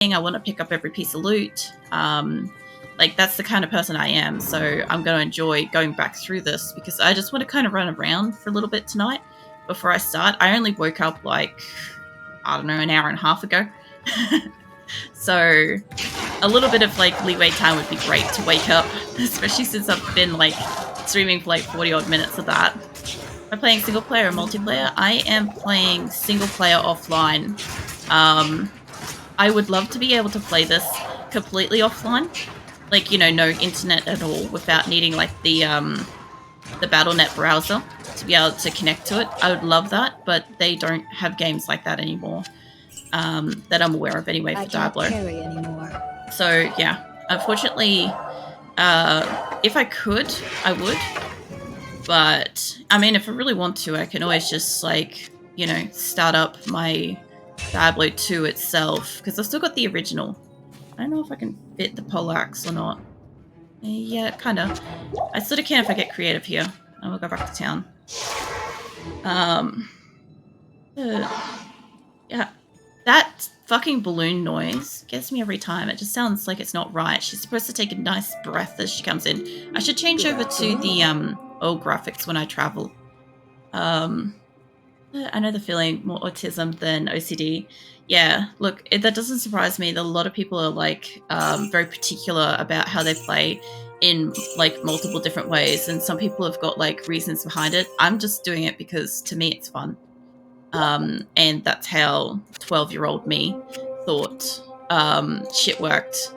I want to pick up every piece of loot. Like, that's the kind of person I am, so I'm going to enjoy going back through this because I just want to kind of run around for a little bit tonight before I start. I only woke up, like, I don't know, an hour and a half ago. So a little bit of, like, leeway time would be great to wake up, especially since I've been, like, streaming for, like, 40-odd minutes of that. Am I playing single player or multiplayer? I am playing single player offline. I would love to be able to play this completely offline. Like, you know, no internet at all, without needing, like, the BattleNet browser to be able to connect to it. I would love that, but they don't have games like that anymore, that I'm aware of anyway for Diablo. I can't carry anymore. So, yeah. Unfortunately, if I could, I would. But, I mean, if I really want to, I can always just, like, you know, start up my Diablo 2 itself, because I've still got the original. I don't know if I can fit the poleaxe or not. Yeah, kind of. I sort of can if I get creative here. And we'll go back to town. Yeah. That fucking balloon noise gets me every time. It just sounds like it's not right. She's supposed to take a nice breath as she comes in. I should change over to the old graphics when I travel. I know the feeling, more autism than OCD. Yeah, look, that doesn't surprise me that a lot of people are, like, very particular about how they play in, like, multiple different ways, and some people have got, like, reasons behind it. I'm just doing it because, to me, it's fun. And that's how 12-year-old me thought shit worked.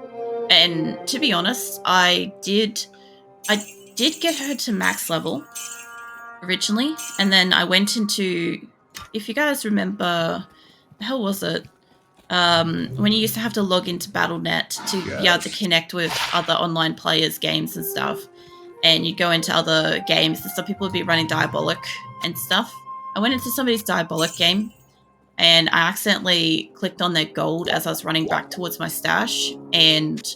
And to be honest, I did get her to max level originally, and then I went into, if you guys remember, the hell was it? When you used to have to log into BattleNet to be able to connect with other online players' games and stuff, and you'd go into other games, and some people would be running Diabolic and stuff. I went into somebody's Diabolic game, and I accidentally clicked on their gold as I was running back towards my stash, and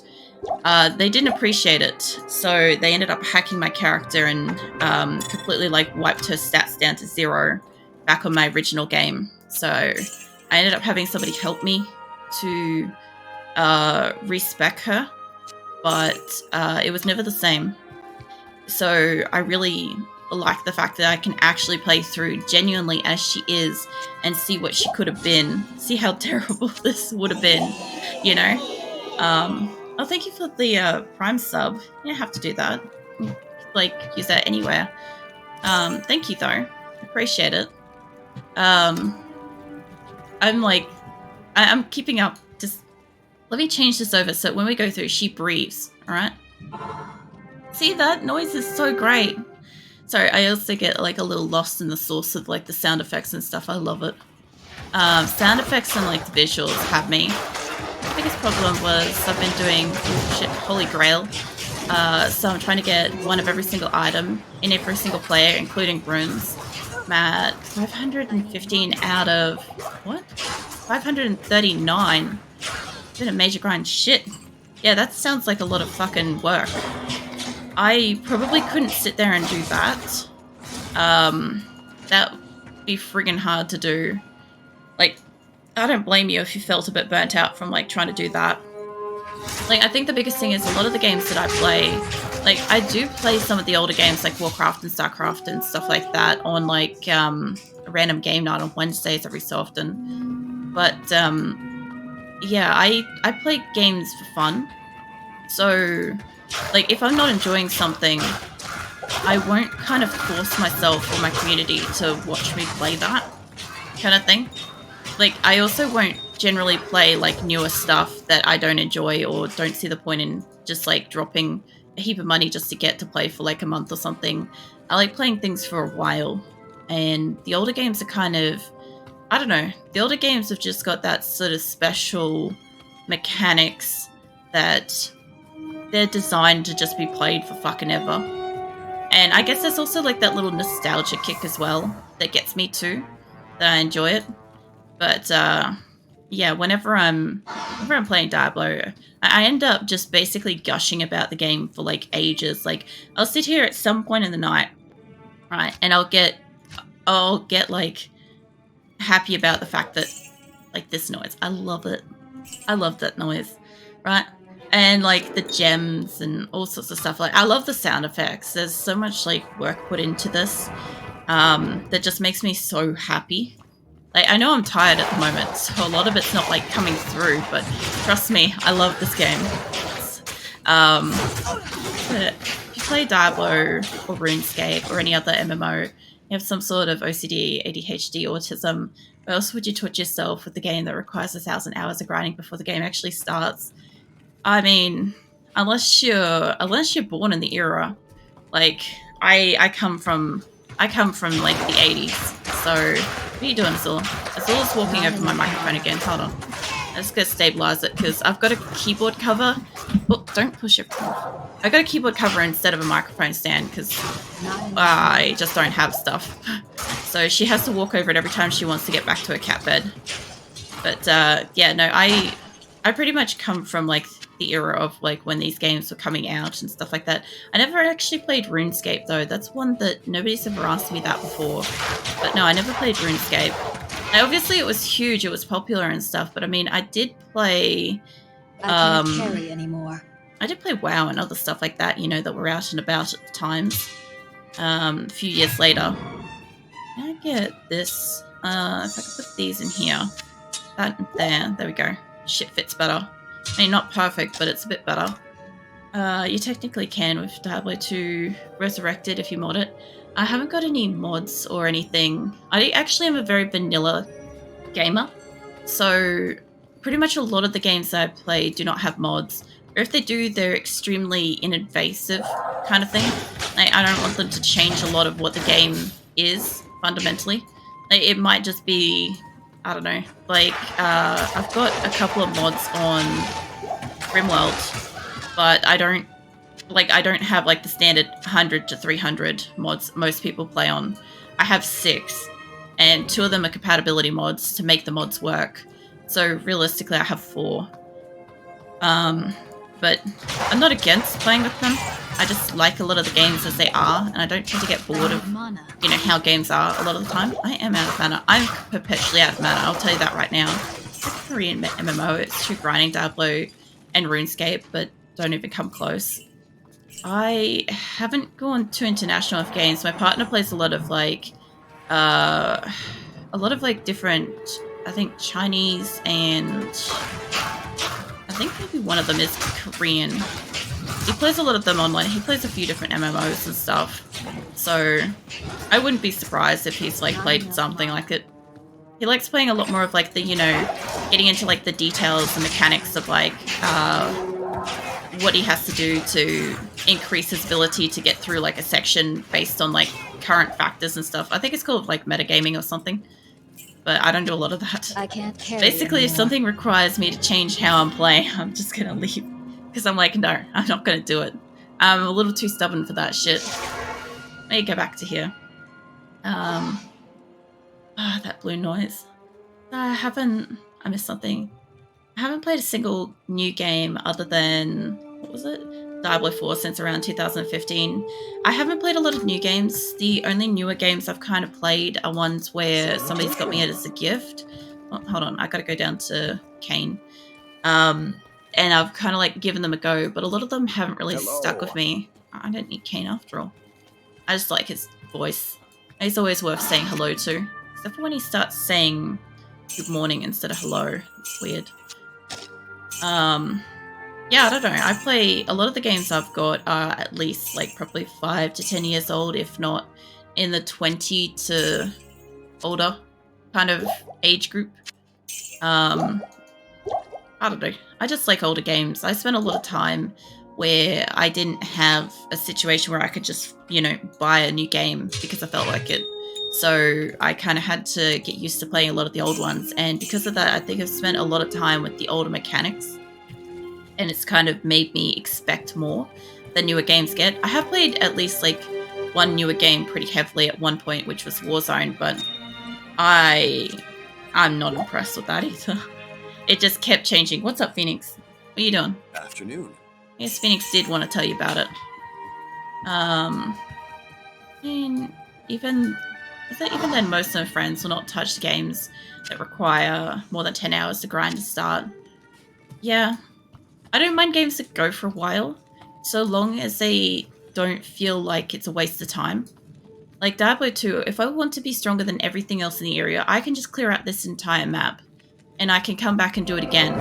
they didn't appreciate it, so they ended up hacking my character and completely, like, wiped her stats down to 0 back on my original game. So I ended up having somebody help me to respec her, but it was never the same. So I really like the fact that I can actually play through genuinely as she is and see what she could have been. See how terrible this would have been, you know? Oh, thank you for the Prime sub. You don't have to do that. Like, use that anywhere. Thank you, though. Appreciate it. I'm like, I'm keeping up. Just let me change this over so when we go through, she breathes. All right. See, that noise is so great. Sorry, I also get, like, a little lost in the source of, like, the sound effects and stuff. I love it. Sound effects and, like, the visuals have me. The biggest problem was I've been doing Holy Grail, so I'm trying to get one of every single item in every single player, including rooms. I'm at 515 out of, what? 539. It's been a major grind. Shit. Yeah, that sounds like a lot of fucking work. I probably couldn't sit there and do that. That would be friggin' hard to do. Like, I don't blame you if you felt a bit burnt out from, like, trying to do that. Like, I think the biggest thing is a lot of the games that I play, like, I do play some of the older games like Warcraft and Starcraft and stuff like that on, like, a random game night on Wednesdays every so often. But, yeah, I play games for fun. So, like, if I'm not enjoying something, I won't kind of force myself or my community to watch me play that kind of thing. Like, I also won't generally play, like, newer stuff that I don't enjoy or don't see the point in just, like, dropping a heap of money just to get to play for, like, a month or something. I like playing things for a while. And the older games are kind of, I don't know, the older games have just got that sort of special mechanics that they're designed to just be played for fucking ever. And I guess there's also, like, that little nostalgia kick as well that gets me too, that I enjoy it. But, yeah, whenever I'm playing Diablo, I end up just basically gushing about the game for, like, ages. Like, I'll sit here at some point in the night, right, and I'll get, like, happy about the fact that, like, this noise. I love it. I love that noise, right? And like the gems and all sorts of stuff. Like I love the sound effects. There's so much like work put into this that just makes me so happy. Like I know I'm tired at the moment, so a lot of it's not like coming through. But trust me, I love this game. Um, but if you play Diablo or RuneScape or any other MMO, you have some sort of OCD, ADHD, autism. Where else would you torture yourself with a game that requires 1,000 hours of grinding before the game actually starts? I mean, unless you're born in the era, like I come from like the 80s. So what are you doing, Azul? Azul's walking over my microphone again. Hold on. Let's go stabilize it because I've got a keyboard cover. Oh, don't push it. I got a keyboard cover instead of a microphone stand because I just don't have stuff. So she has to walk over it every time she wants to get back to her cat bed. But yeah, no, I pretty much come from like the era of like when these games were coming out and stuff like that. I never actually played RuneScape though. That's one that nobody's ever asked me that before. But no, I never played RuneScape. Now, obviously it was huge, it was popular and stuff, but I mean I did play I can't carry anymore. I did play WoW and other stuff like that, you know, that were out and about at the times. A few years later. Can I get this? If I could put these in here. That there we go. Shit fits better. I mean, not perfect, but it's a bit better. You technically can with Diablo 2 Resurrected if you mod it. I haven't got any mods or anything. I actually am a very vanilla gamer, so pretty much a lot of the games that I play do not have mods. Or if they do, they're extremely invasive kind of thing. I don't want them to change a lot of what the game is fundamentally. It might just be, I don't know, like I've got a couple of mods on RimWorld, but I don't have like the standard 100 to 300 mods most people play on. I have 6, and 2 of them are compatibility mods to make the mods work. So realistically, I have 4. But I'm not against playing with them. I just like a lot of the games as they are, and I don't tend to get bored of, you know, how games are a lot of the time. I am out of mana. I'm perpetually out of mana. I'll tell you that right now. It's a Korean MMO. It's too grinding Diablo and RuneScape, but don't even come close. I haven't gone too international with games. My partner plays a lot of like different, I think Chinese, and I think maybe one of them is Korean. He plays a lot of them online. He plays a few different MMOs and stuff. So I wouldn't be surprised if he's like played something like it. He likes playing a lot more of like the, you know, getting into like the details and mechanics of like what he has to do to increase his ability to get through like a section based on like current factors and stuff. I think it's called like metagaming or something, but I don't do a lot of that. I can't carry Basically, anymore. if something requires me to change how I'm playing, I'm just gonna leave because I'm like, no, I'm not gonna do it. I'm a little too stubborn for that shit. Let me go back to here. That blue noise. I missed something. I haven't played a single new game other than, what was it? Diablo 4 since around 2015. I haven't played a lot of new games. The only newer games I've kind of played are ones where somebody's got me it as a gift. Oh, hold on, I gotta go down to Kane. And I've kind of like given them a go, but a lot of them haven't really stuck with me. I don't need Kane after all. I just like his voice. He's always worth saying hello to. Except for when he starts saying good morning instead of hello. It's weird. Yeah, I don't know. I play a lot of the games I've got are at least like probably 5 to 10 years old, if not in the 20 to older kind of age group. I don't know. I just like older games. I spent a lot of time where I didn't have a situation where I could just, you know, buy a new game because I felt like it. So I kind of had to get used to playing a lot of the old ones. And because of that, I think I've spent a lot of time with the older mechanics. And it's kind of made me expect more than newer games get. I have played at least like one newer game pretty heavily at one point, which was Warzone, but I'm not impressed with that either. It just kept changing. What's up, Phoenix? What are you doing? Afternoon. Yes, Phoenix did want to tell you about it. And even then, most of my friends will not touch games that require more than 10 hours to grind to start. Yeah. I don't mind games that go for a while, so long as they don't feel like it's a waste of time. Like Diablo 2, if I want to be stronger than everything else in the area, I can just clear out this entire map and I can come back and do it again.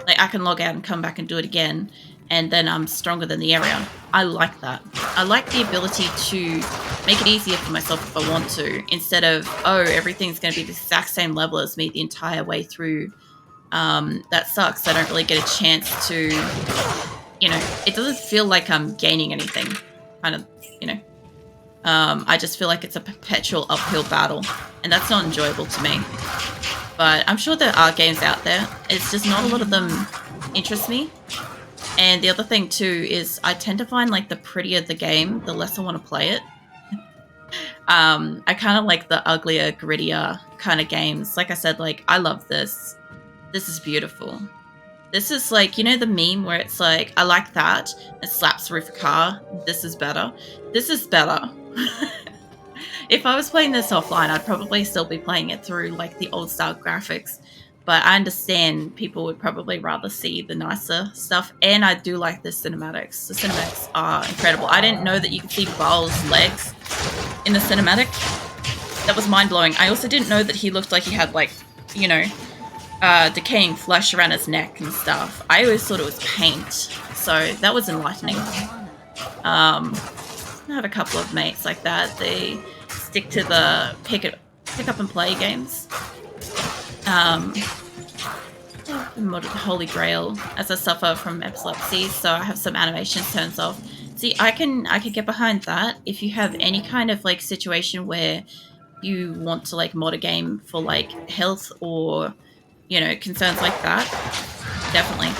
Like I can log out and come back and do it again, and then I'm stronger than the area. I like that. I like the ability to make it easier for myself if I want to, instead of, oh, everything's going to be the exact same level as me the entire way through. That sucks. I don't really get a chance to, it doesn't feel like I'm gaining anything. Kind of, I just feel like it's a perpetual uphill battle, and that's not enjoyable to me. But I'm sure there are games out there. It's just not a lot of them interest me. And the other thing too is I tend to find like the prettier the game, the less I want to play it. I kind of like the uglier, grittier kind of games. Like I said, like I love this. This is beautiful. This is like, the meme where it's like, I like that. It slaps the roof of a car. This is better. This is better. If I was playing this offline, I'd probably still be playing it through like the old style graphics. But I understand people would probably rather see the nicer stuff. And I do like the cinematics. The cinematics are incredible. I didn't know that you could see Baal's legs in the cinematic. That was mind-blowing. I also didn't know that he looked like he had like, decaying flesh around his neck and stuff. I always thought it was paint. So that was enlightening. I have a couple of mates like that. They stick to the pick up and play games. Modded Holy Grail as I suffer from epilepsy, so I have some animations turned off. See, I can get behind that if you have any kind of like situation where you want to like mod a game for like health or concerns like that. Definitely,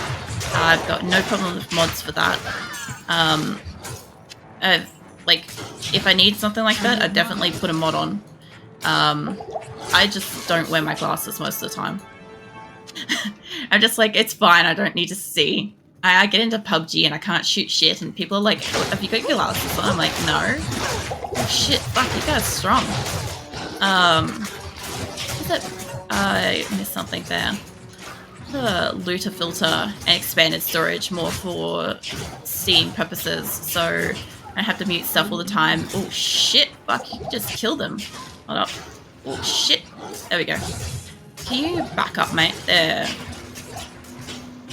I've got no problem with mods for that. Like if I need something like that, I'd definitely put a mod on. I just don't wear my glasses most of the time. I'm just like, it's fine, I don't need to see. I get into PUBG and I can't shoot shit, and people are like, oh, have you got your glasses on? I'm like, no. Oh shit, fuck, you guys are strong. Is that, I missed something there. The looter filter and expanded storage more for Steam purposes, so I have to mute stuff all the time. Oh shit, fuck, you just killed them. Hold up. Oh shit, there we go. Can you back up, mate? There.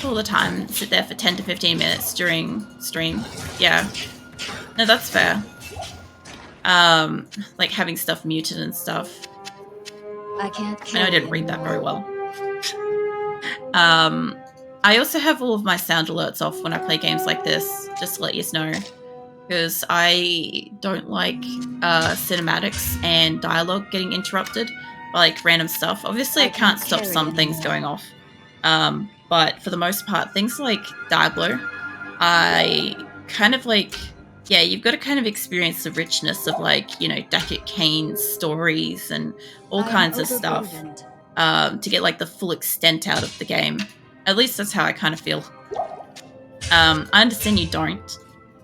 All the time, sit there for 10 to 15 minutes during stream. Yeah. No, that's fair. Like having stuff muted and stuff. I know I didn't read that very well. I also have all of my sound alerts off when I play games like this, just to let you know. Because I don't like cinematics and dialogue getting interrupted by like random stuff. Obviously, I can't stop some things going off. But for the most part, things like Diablo, I kind of like, yeah, you've got to kind of experience the richness of like, Deckard Cain's stories and all kinds of stuff to get like the full extent out of the game. At least that's how I kind of feel. I understand you don't,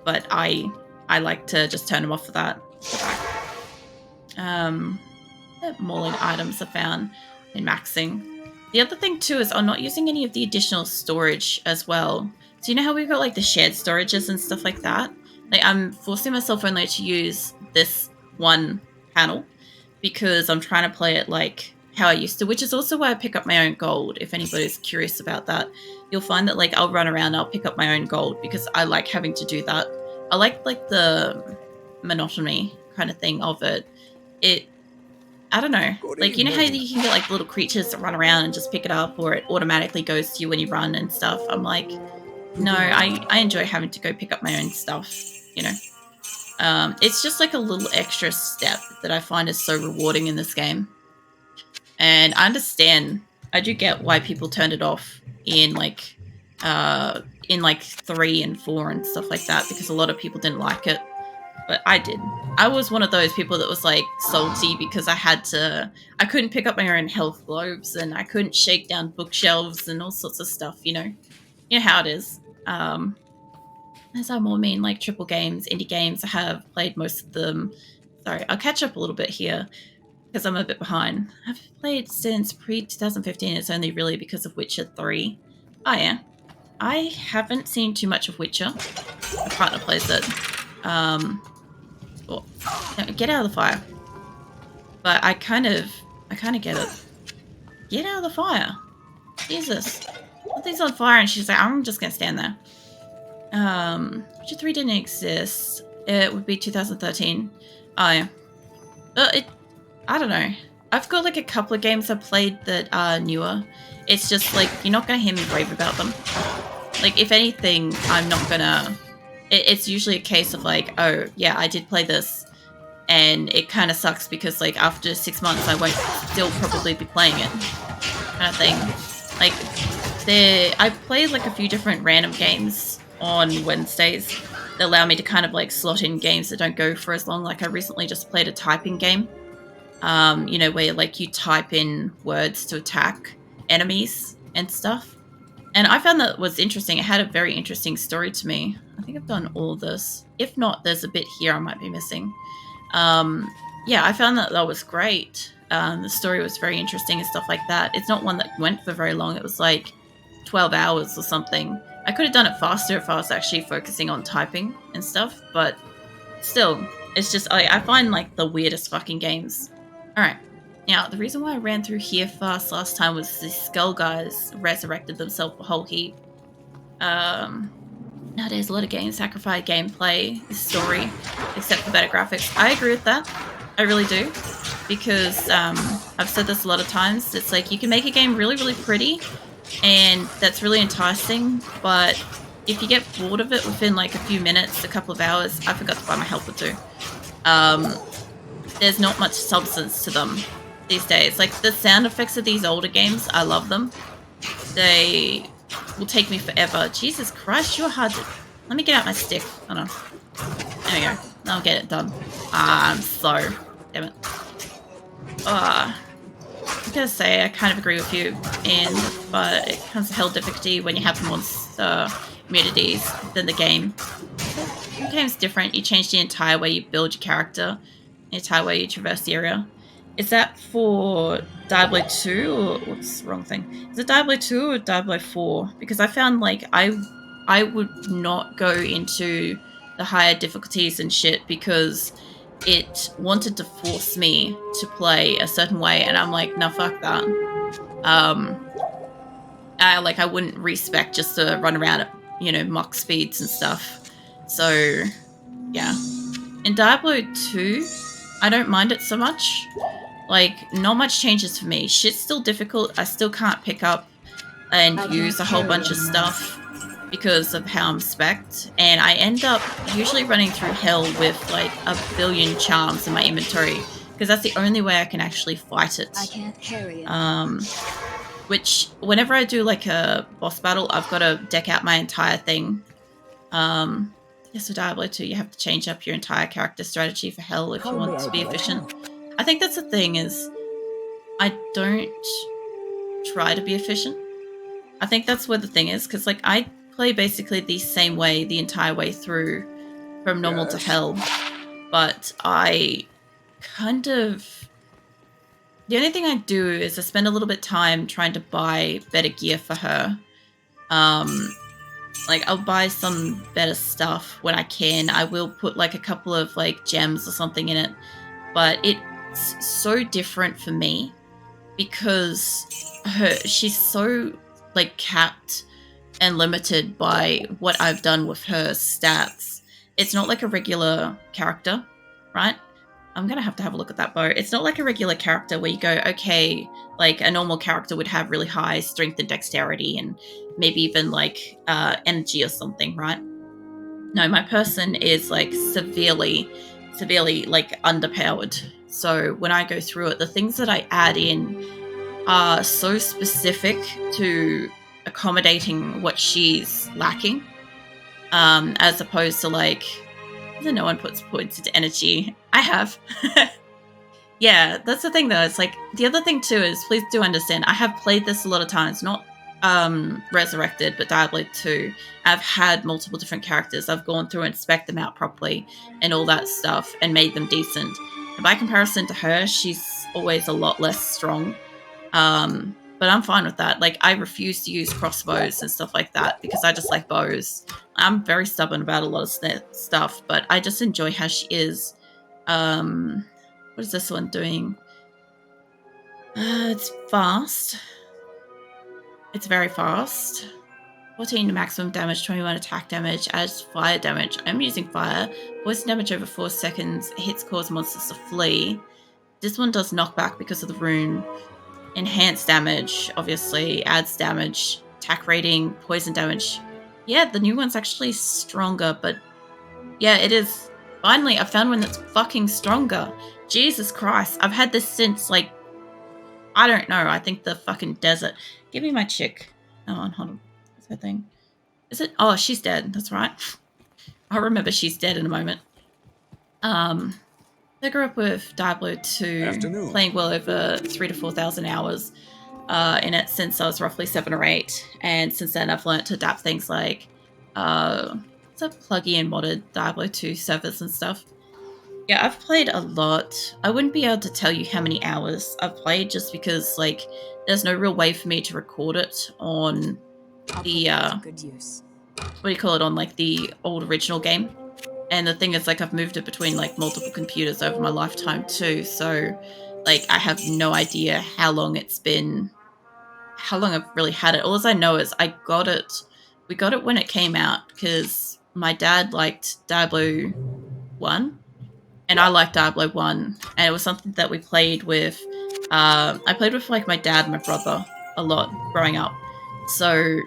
but I like to just turn them off for that. Mauling items are found in maxing. The other thing too is I'm not using any of the additional storage as well. So you know how we've got like the shared storages and stuff like that? Like I'm forcing myself only to use this one panel because I'm trying to play it like how I used to, which is also why I pick up my own gold. If anybody's curious about that, you'll find that like I'll run around, I'll pick up my own gold because I like having to do that. I like the monotony kind of thing of it. I don't know. Like, how you can get like little creatures that run around and just pick it up, or it automatically goes to you when you run and stuff. I'm like, no, I enjoy having to go pick up my own stuff, It's just like a little extra step that I find is so rewarding in this game. And I understand, I do get why people turned it off in like 3 and 4 and stuff like that, because a lot of people didn't like it. But I did. I was one of those people that was like salty because I couldn't pick up my own health globes and I couldn't shake down bookshelves and all sorts of stuff, You know how it is. As I more mean like triple games, indie games, I have played most of them. Sorry, I'll catch up a little bit here because I'm a bit behind. I've played since pre-2015. It's only really because of Witcher 3. Oh yeah. I haven't seen too much of Witcher. My partner plays it. Oh, get out of the fire. But I kind of get it. Get out of the fire. Jesus. Something's on fire and she's like, I'm just gonna stand there. Witcher 3 didn't exist. It would be 2013. Oh yeah. I don't know. I've got like a couple of games I've played that are newer. It's just like, you're not gonna hear me rave about them. Like, if anything, I'm not gonna... It's usually a case of like, oh, yeah, I did play this, and it kind of sucks because, like, after 6 months, I won't still probably be playing it, kind of thing. Like, I played, like, a few different random games on Wednesdays that allow me to kind of, like, slot in games that don't go for as long. Like, I recently just played a typing game, you know, where, like, you type in words to attack enemies and stuff. And I found that was interesting. It had a very interesting story to me. I think I've done all of this. If not, there's a bit here I might be missing. Yeah, I found that was great. The story was very interesting and stuff like that. It's not one that went for very long. It was like 12 hours or something. I could have done it faster if I was actually focusing on typing and stuff, but still, it's just, I find like the weirdest fucking games. All right. Now, the reason why I ran through here fast last time was the skull guys resurrected themselves a whole heap. Nowadays, a lot of games sacrifice gameplay, story, except for better graphics. I agree with that. I really do. Because I've said this a lot of times. It's like, you can make a game really, really pretty, and that's really enticing, but if you get bored of it within like a few minutes, a couple of hours, I forgot to buy my helper too. There's not much substance to them these days. Like, the sound effects of these older games, I love them. They will take me forever. Jesus Christ, you're hard to... Let me get out my stick. Oh no. There we go. I'll get it done. I'm slow. Damn it. I'm gonna say I kind of agree with you, but it comes to hell difficulty when you have more immunities than the game. The game's different. You change the entire way you build your character, the entire way you traverse the area. Is that for Diablo 2 or what's the wrong thing? Is it Diablo 2 or Diablo 4? Because I found like I would not go into the higher difficulties and shit because it wanted to force me to play a certain way, and I'm like, no, fuck that. I wouldn't respec just to run around at, you know, mock speeds and stuff. So yeah. In Diablo 2, I don't mind it so much. Like, not much changes for me. Shit's still difficult. I still can't pick up and use a whole bunch of stuff because of how I'm spec'd. And I end up usually running through hell with like a billion charms in my inventory because that's the only way I can actually fight it. I can't carry it. Which, whenever I do like a boss battle, I've got to deck out my entire thing. Yes, with Diablo 2, you have to change up your entire character strategy for hell if you want to be efficient. I think that's the thing is, I don't try to be efficient. I think that's where the thing is, because like I play basically the same way the entire way through from normal to hell, but I kind of... The only thing I do is I spend a little bit of time trying to buy better gear for her. Like, I'll buy some better stuff when I can. I will put like a couple of like gems or something in it, but it's so different for me because she's so like capped and limited by what I've done with her stats. It's not like a regular character, right? I'm gonna have a look at that bow. It's not like a regular character where you go, okay, like a normal character would have really high strength and dexterity and maybe even like energy or something, right? No, my person is like severely like underpowered. So when I go through it, the things that I add in are so specific to accommodating what she's lacking, as opposed to like, no one puts points into energy. I have. Yeah, that's the thing though. It's like, the other thing too is, please do understand, I have played this a lot of times, not Resurrected, but Diablo 2. I've had multiple different characters. I've gone through and spec'd them out properly and all that stuff and made them decent. And by comparison to her, she's always a lot less strong. but I'm fine with that. Like, I refuse to use crossbows and stuff like that because I just like bows. I'm very stubborn about a lot of stuff, but I just enjoy how she is. What is this one doing? It's fast. It's very fast. 14 maximum damage, 21 attack damage, adds fire damage. I'm using fire. Poison damage over 4 seconds. Hits cause monsters to flee. This one does knockback because of the rune. Enhanced damage, obviously. Adds damage. Attack rating, poison damage. Yeah, the new one's actually stronger, but yeah, it is. Finally, I found one that's fucking stronger. Jesus Christ. I've had this since, like, I don't know. I think the fucking desert. Give me my chick. Hold on. What's her thing? Is it? Oh, she's dead. That's right. I'll remember she's dead in a moment. I grew up with Diablo 2, playing well over 3,000 to 4,000 hours in it since I was roughly 7 or 8. And since then, I've learned to adapt things like some pluggy and modded Diablo 2 servers and stuff. Yeah, I've played a lot. I wouldn't be able to tell you how many hours I've played just because, like, there's no real way for me to record it on the, good use. what do you call it, on, like, the old original game. And the thing is, like, I've moved it between, like, multiple computers over my lifetime, too. So, like, I have no idea how long it's been, how long I've really had it. All I know is we got it when it came out because my dad liked Diablo 1. And I liked Diablo 1, and it was something that we played with, I played with, like, my dad and my brother a lot growing up. So,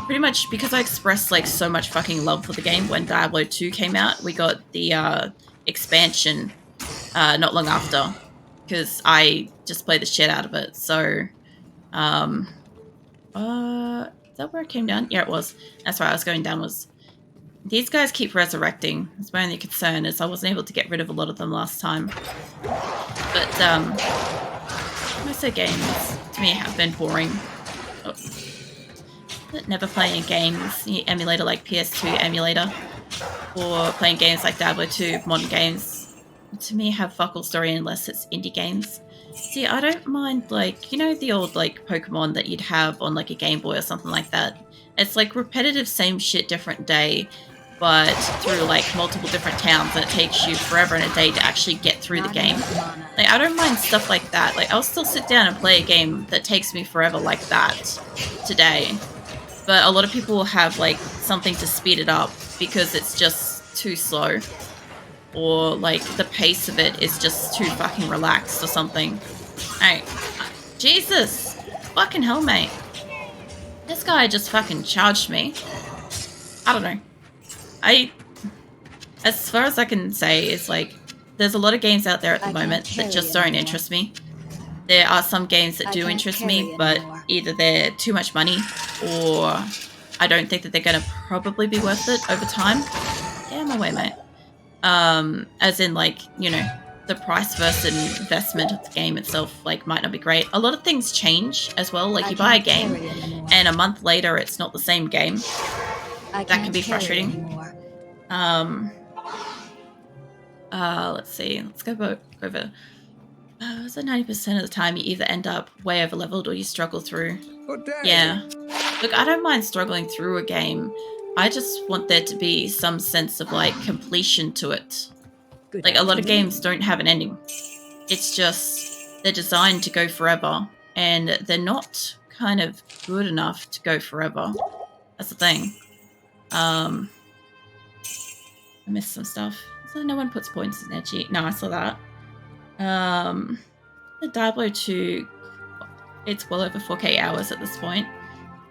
pretty much, because I expressed, like, so much fucking love for the game when Diablo 2 came out, we got the, expansion, not long after, because I just played the shit out of it. So, is that where it came down? Yeah, it was. That's right, I was going downwards. These guys keep resurrecting. That's my only concern, is I wasn't able to get rid of a lot of them last time. But, most of the games, to me, have been boring. Oh. Never playing games, the emulator like PS2 emulator, or playing games like Diablo 2, modern games, to me have fuck all story unless it's indie games. See, I don't mind, like, you know the old, like, Pokemon that you'd have on, like, a Game Boy or something like that? It's, like, repetitive, same shit, different day, but through, like, multiple different towns, and it takes you forever and a day to actually get through the game. Like, I don't mind stuff like that. Like, I'll still sit down and play a game that takes me forever like that today. But a lot of people will have, like, something to speed it up because it's just too slow. Or, like, the pace of it is just too fucking relaxed or something. Hey, Jesus! Fucking hell, mate. This guy just fucking charged me. I don't know. As far as I can say, is, like, there's a lot of games out there at the moment that just don't interest me. There are some games that do interest me, but either they're too much money or I don't think that they're going to probably be worth it over time. Get out of my way, mate. As in, like, you know, the price versus investment of the game itself, like, might not be great. A lot of things change as well. Like, you buy a game and a month later it's not the same game. That can be frustrating. Let's see. Let's go over. So 90% of the time you either end up way over leveled or you struggle through. Good day. Yeah. Look, I don't mind struggling through a game. I just want there to be some sense of, like, completion to it. Like, a lot of games don't have an ending. It's just they're designed to go forever, and they're not kind of good enough to go forever. That's the thing. I missed some stuff. So no one puts points in their cheat. No, I saw that. The Diablo 2, it's well over 4K hours at this point.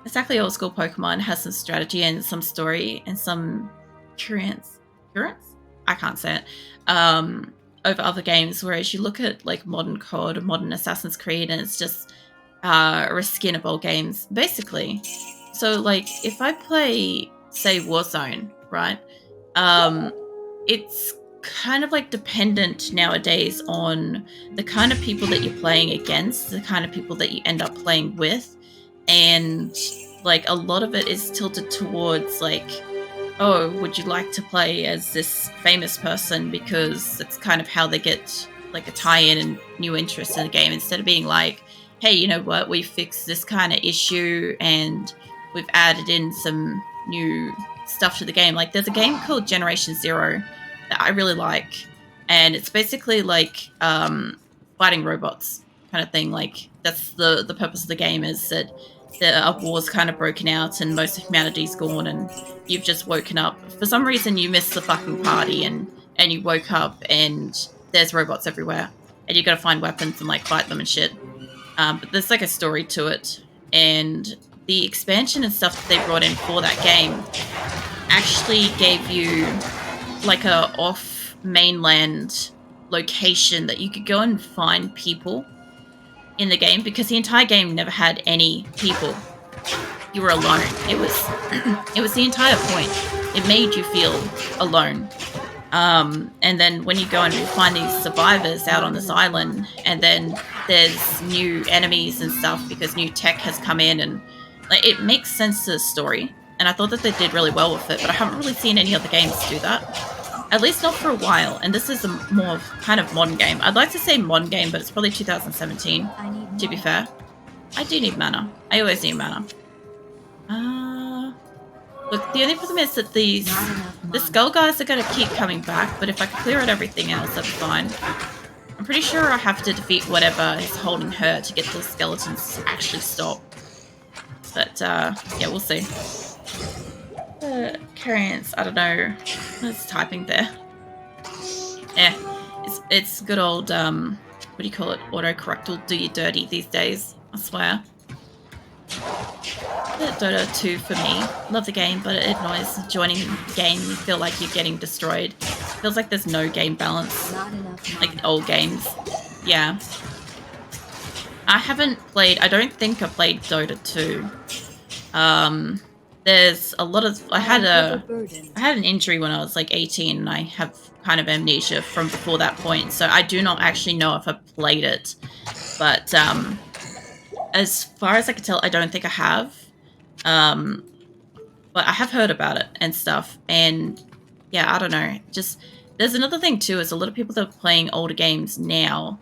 Exactly old school Pokemon has some strategy and some story and some currents? I can't say it. Over other games, whereas you look at, like, modern COD or modern Assassin's Creed and it's just reskinable games, basically. So, like, if I play, say, Warzone, right? It's kind of, like, dependent nowadays on the kind of people that you're playing against, the kind of people that you end up playing with, and, like, a lot of it is tilted towards, like, oh, would you like to play as this famous person, because it's kind of how they get, like, a tie-in and new interest in the game, instead of being like, hey, you know what, we fixed this kind of issue and we've added in some new stuff to the game. Like there's a game called Generation Zero that I really like, and it's basically like fighting robots kind of thing. Like that's the purpose of the game, is that the war's kind of broken out and most of humanity's gone, and you've just woken up. For some reason you missed the fucking party, and you woke up and there's robots everywhere, and you gotta find weapons and like fight them and shit. But there's like a story to it, and the expansion and stuff that they brought in for that game actually gave you like a off mainland location that you could go and find people in the game, because the entire game never had any people. You were alone. It was it was the entire point. It made you feel alone. And then when you go and find these survivors out on this island, and then there's new enemies and stuff because new tech has come in, and like it makes sense to the story. And I thought that they did really well with it, but I haven't really seen any other games do that. At least not for a while. And this is a more kind of modern game. I'd like to say modern game, but it's probably 2017, to be fair. I do need mana. I always need mana. Look, the only problem is that the skull guys are going to keep coming back, but if I can clear out everything else, that'd be fine. I'm pretty sure I have to defeat whatever is holding her to get the skeletons to actually stop. But, yeah, we'll see. Carrions, I don't know. It's typing there. Yeah, it's good old, what do you call it? Autocorrect will do you dirty these days, I swear. Dota 2 for me. Love the game, but it annoys joining the game. You feel like you're getting destroyed. Feels like there's no game balance. Like old games. Yeah. I haven't played, I don't think I played Dota 2. There's a lot of, I had an injury when I was like 18, and I have kind of amnesia from before that point, so I do not actually know if I played it. But as far as I can tell, I don't think I have. But I have heard about it and stuff, and yeah, I don't know. Just, there's another thing too, is a lot of people that are playing older games now,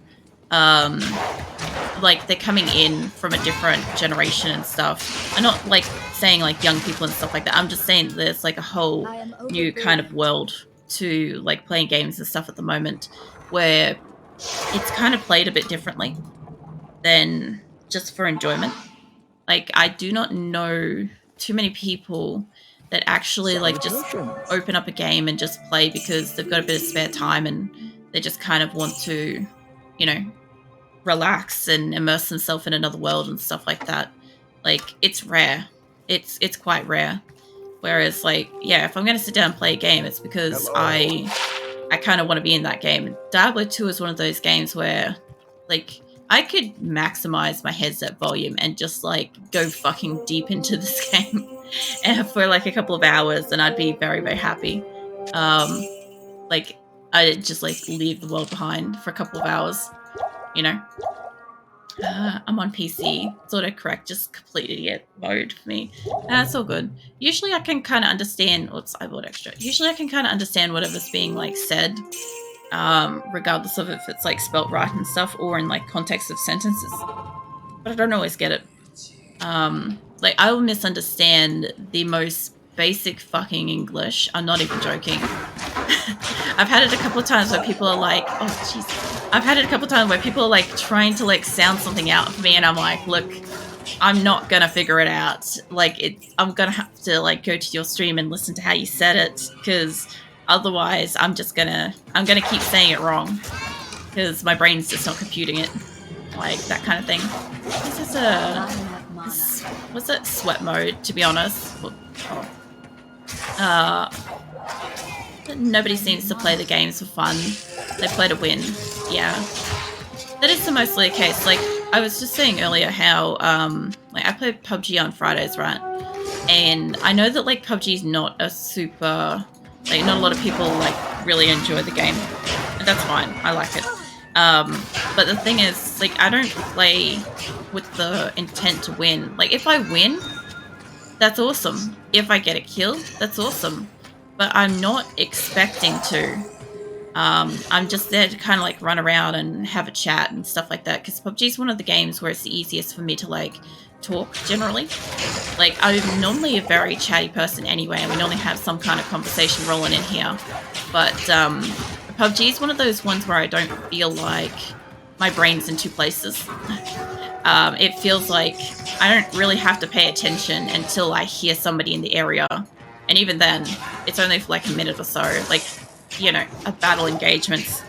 like they're coming in from a different generation and stuff. I'm not like saying like young people and stuff like that. I'm just saying that there's like a whole new kind of world to like playing games and stuff at the moment, where it's kind of played a bit differently than just for enjoyment. Like, I do not know too many people that actually like just open up a game and just play because they've got a bit of spare time and they just kind of want to, you know, relax and immerse themselves in another world and stuff like that. Like, it's rare. It's quite rare. Whereas, like, yeah, if I'm going to sit down and play a game, it's because I kind of want to be in that game. And Diablo 2 is one of those games where, like, I could maximize my headset volume and just, like, go fucking deep into this game and for, like, a couple of hours, and I'd be very, very happy. Like, I'd just, like, leave the world behind for a couple of hours, you know? I'm on PC. It's autocorrect, just complete idiot mode for me. That's all good. Usually I can kind of understand... Oops, I bought extra. Usually I can kind of understand whatever's being, like, said. Regardless of if it's like spelt right and stuff or in like context of sentences, but I don't always get it. Like, I will misunderstand the most basic fucking English. I'm not even joking. I've had it a couple of times where people are like, oh jeez. I've had it a couple of times where people are like trying to like sound something out for me, and I'm like, look, I'm not gonna figure it out. Like, I'm gonna have to like go to your stream and listen to how you said it, because otherwise, I'm gonna keep saying it wrong because my brain's just not computing it, like that kind of thing. This is what's it? Sweat mode, to be honest. Nobody seems to play the games for fun. They play to win. Yeah, that is mostly the case. Like, I was just saying earlier how like I play PUBG on Fridays, right? And I know that like PUBG is not a super... Like, not a lot of people, like, really enjoy the game. And that's fine. I like it. But the thing is, like, I don't play with the intent to win. Like, if I win, that's awesome. If I get a kill, that's awesome. But I'm not expecting to. I'm just there to kind of like run around and have a chat and stuff like that, because PUBG is one of the games where it's the easiest for me to like talk generally. Like, I'm normally a very chatty person anyway, and we normally have some kind of conversation rolling in here. But PUBG is one of those ones where I don't feel like my brain's in two places. It feels like I don't really have to pay attention until I hear somebody in the area. And even then, it's only for like a minute or so. Like, you know, a battle engagement's